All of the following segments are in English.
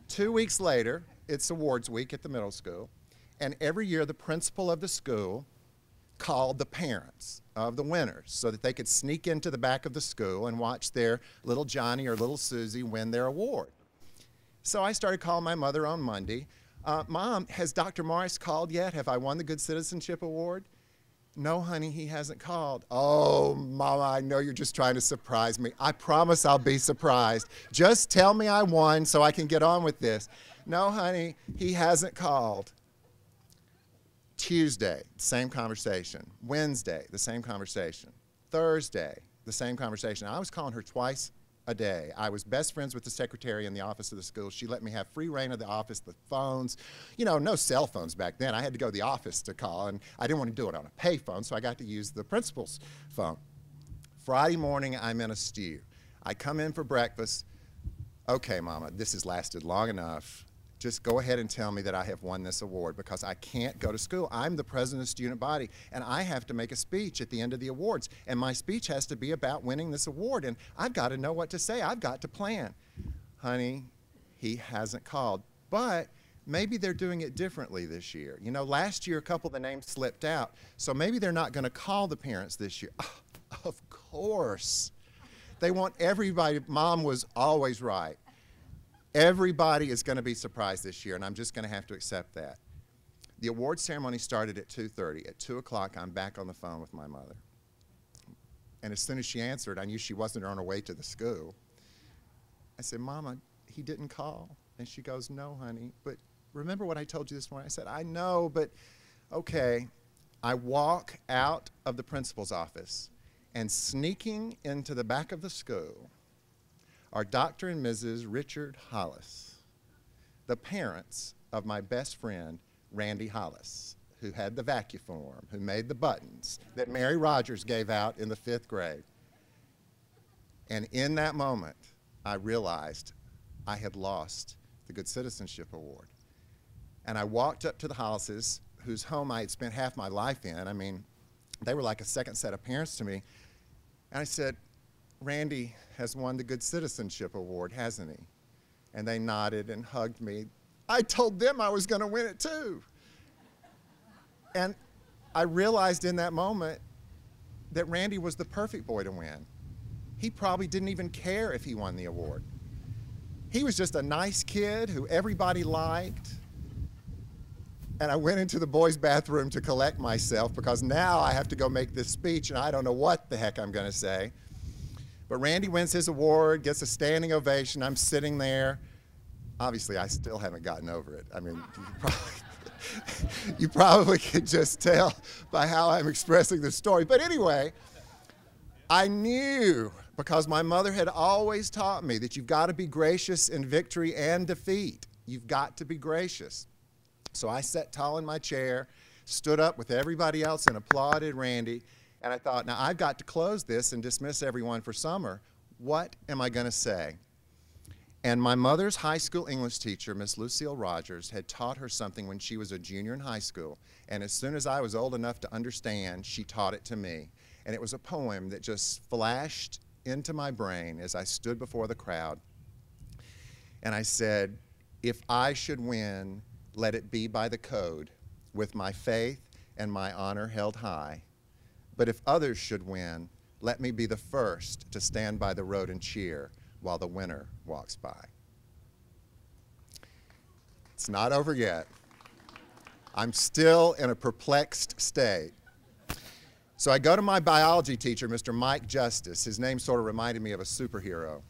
2 weeks later, it's awards week at the middle school, and every year the principal of the school called the parents of the winners so that they could sneak into the back of the school and watch their little Johnny or little Susie win their award. So I started calling my mother on Monday. Mom, has Dr. Morris called yet? Have I won the Good Citizenship Award? No, honey, he hasn't called. Oh, Mama, I know you're just trying to surprise me. I promise I'll be surprised. Just tell me I won so I can get on with this. No, honey, he hasn't called. Tuesday, same conversation. Wednesday, the same conversation. Thursday, the same conversation. I was calling her twice a day. I was best friends with the secretary in the office of the school. She let me have free reign of the office, the phones. You know, no cell phones back then. I had to go to the office to call, and I didn't want to do it on a pay phone, so I got to use the principal's phone. Friday morning, I'm in a stew. I come in for breakfast. Okay, Mama, this has lasted long enough. Just go ahead and tell me that I have won this award because I can't go to school. I'm the president of the student body, and I have to make a speech at the end of the awards. And my speech has to be about winning this award, and I've got to know what to say. I've got to plan. Honey, he hasn't called. But maybe they're doing it differently this year. You know, last year a couple of the names slipped out, so maybe they're not going to call the parents this year. Oh, of course. They want everybody. Mom was always right. Everybody is going to be surprised this year, and I'm just going to have to accept that. The award ceremony started at 2:30. At 2 o'clock, I'm back on the phone with my mother. And as soon as she answered, I knew she wasn't on her way to the school. I said, Mama, he didn't call. And she goes, no, honey, but remember what I told you this morning? I said, I know, but okay. I walk out of the principal's office, and sneaking into the back of the school are Dr. and Mrs. Richard Hollis, the parents of my best friend, Randy Hollis, who had the vacuform, who made the buttons that Mary Rogers gave out in the 5th grade. And in that moment, I realized I had lost the Good Citizenship Award. And I walked up to the Hollises, whose home I had spent half my life in. I mean, they were like a second set of parents to me. And I said, Randy has won the Good Citizenship Award, hasn't he? And they nodded and hugged me. I told them I was going to win it too. And I realized in that moment that Randy was the perfect boy to win. He probably didn't even care if he won the award. He was just a nice kid who everybody liked. And I went into the boys' bathroom to collect myself because now I have to go make this speech and I don't know what the heck I'm going to say. But Randy wins his award, gets a standing ovation. I'm sitting there. Obviously, I still haven't gotten over it. I mean, you probably could just tell by how I'm expressing the story. But anyway, I knew, because my mother had always taught me that you've got to be gracious in victory and defeat. You've got to be gracious. So I sat tall in my chair, stood up with everybody else and applauded Randy. And I thought, now I've got to close this and dismiss everyone for summer. What am I going to say? And my mother's high school English teacher, Miss Lucille Rogers, had taught her something when she was a junior in high school. And as soon as I was old enough to understand, she taught it to me. And it was a poem that just flashed into my brain as I stood before the crowd. And I said, if I should win, let it be by the code, with my faith and my honor held high. But if others should win, let me be the first to stand by the road and cheer while the winner walks by. It's not over yet. I'm still in a perplexed state. So I go to my biology teacher, Mr. Mike Justice. His name sort of reminded me of a superhero.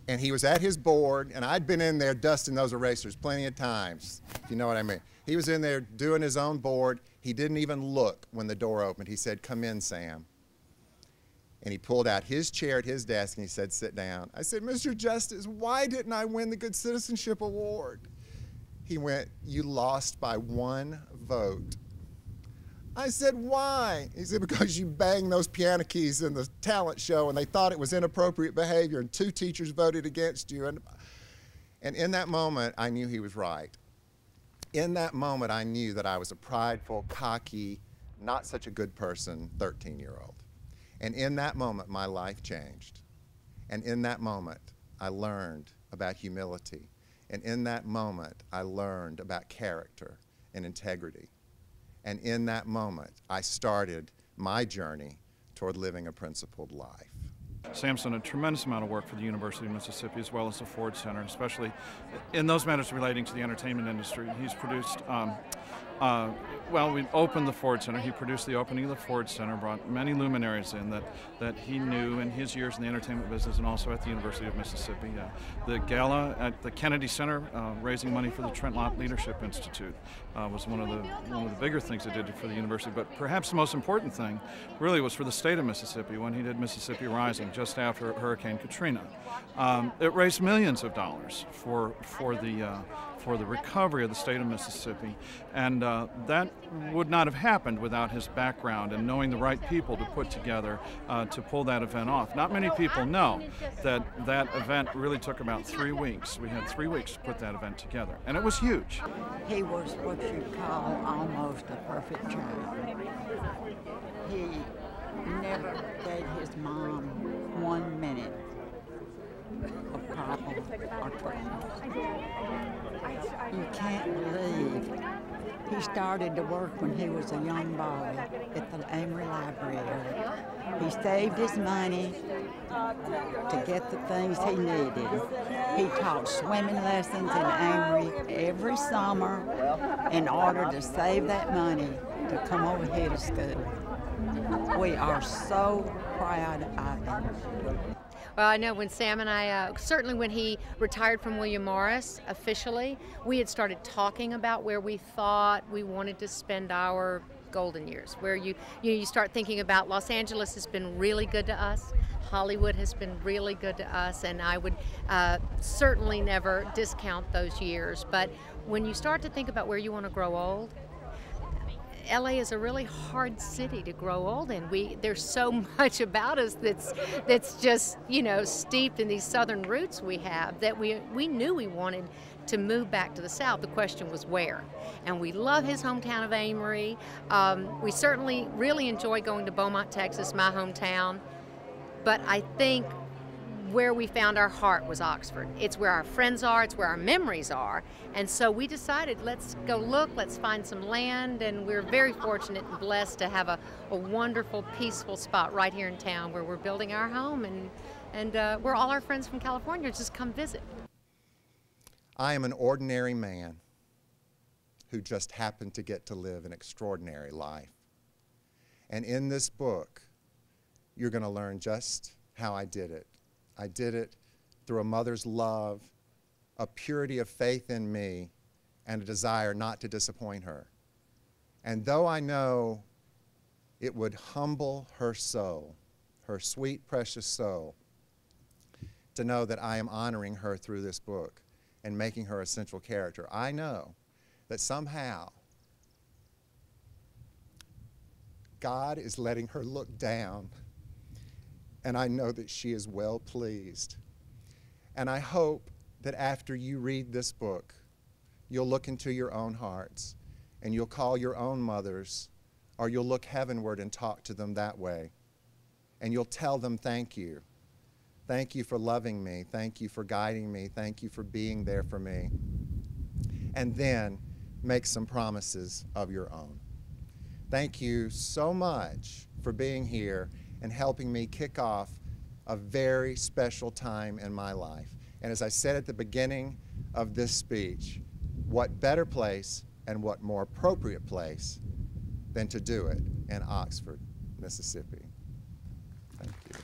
And he was at his board, and I'd been in there dusting those erasers plenty of times, if you know what I mean. He was in there doing his own board. He didn't even look when the door opened. He said, come in, Sam. And he pulled out his chair at his desk, and he said, sit down. I said, Mr. Justice, why didn't I win the Good Citizenship Award? He went, you lost by 1 vote. I said, why? He said, because you banged those piano keys in the talent show and they thought it was inappropriate behavior and 2 teachers voted against you. And in that moment, I knew he was right. In that moment, I knew that I was a prideful, cocky, not such a good person 13-year-old. And in that moment, my life changed. And in that moment, I learned about humility. And in that moment, I learned about character and integrity. And in that moment, I started my journey toward living a principled life. Sam's done a tremendous amount of work for the University of Mississippi as well as the Ford Center, especially in those matters relating to the entertainment industry. He's produced, well, we opened the Ford Center. He produced the opening of the Ford Center, brought many luminaries in that he knew in his years in the entertainment business and also at the University of Mississippi. The gala at the Kennedy Center, raising money for the Trent Lott Leadership Institute, was one of the bigger things he did for the university. But perhaps the most important thing really was for the state of Mississippi when he did Mississippi Rising just after Hurricane Katrina. It raised millions of dollars for the recovery of the state of Mississippi, and that would not have happened without his background and knowing the right people to put together to pull that event off. Not many people know that that event really took about 3 weeks. We had 3 weeks to put that event together, and it was huge. He was what you call almost a perfect child. He never gave his mom 1 minute of problem or trouble. You can't believe he started to work when he was a young boy at the Amory Library. He saved his money to get the things he needed. He taught swimming lessons in Amory every summer in order to save that money to come over here to school. We are so proud of him. Well, I know when Sam and I, certainly when he retired from William Morris officially, we had started talking about where we thought we wanted to spend our golden years, where you start thinking about Los Angeles has been really good to us, Hollywood has been really good to us, and I would certainly never discount those years. But when you start to think about where you want to grow old, LA is a really hard city to grow old in. There's so much about us that's just, steeped in these southern roots we have that we knew we wanted to move back to the South. The question was where. And we love his hometown of Amory. We certainly really enjoy going to Beaumont, Texas, my hometown. But I think where we found our heart was Oxford. It's where our friends are, it's where our memories are. And so we decided, let's go look, let's find some land, and we're very fortunate and blessed to have a wonderful, peaceful spot right here in town where we're building our home, and where all our friends from California just come visit. I am an ordinary man who just happened to get to live an extraordinary life. And in this book, you're going to learn just how I did it. I did it through a mother's love, a purity of faith in me, and a desire not to disappoint her. And though I know it would humble her soul, her sweet, precious soul, to know that I am honoring her through this book and making her a central character, I know that somehow God is letting her look down, and I know that she is well pleased. And I hope that after you read this book, you'll look into your own hearts and you'll call your own mothers, or you'll look heavenward and talk to them that way. And you'll tell them thank you. Thank you for loving me. Thank you for guiding me. Thank you for being there for me. And then make some promises of your own. Thank you so much for being here and helping me kick off a very special time in my life. And as I said at the beginning of this speech, what better place and what more appropriate place than to do it in Oxford, Mississippi. Thank you.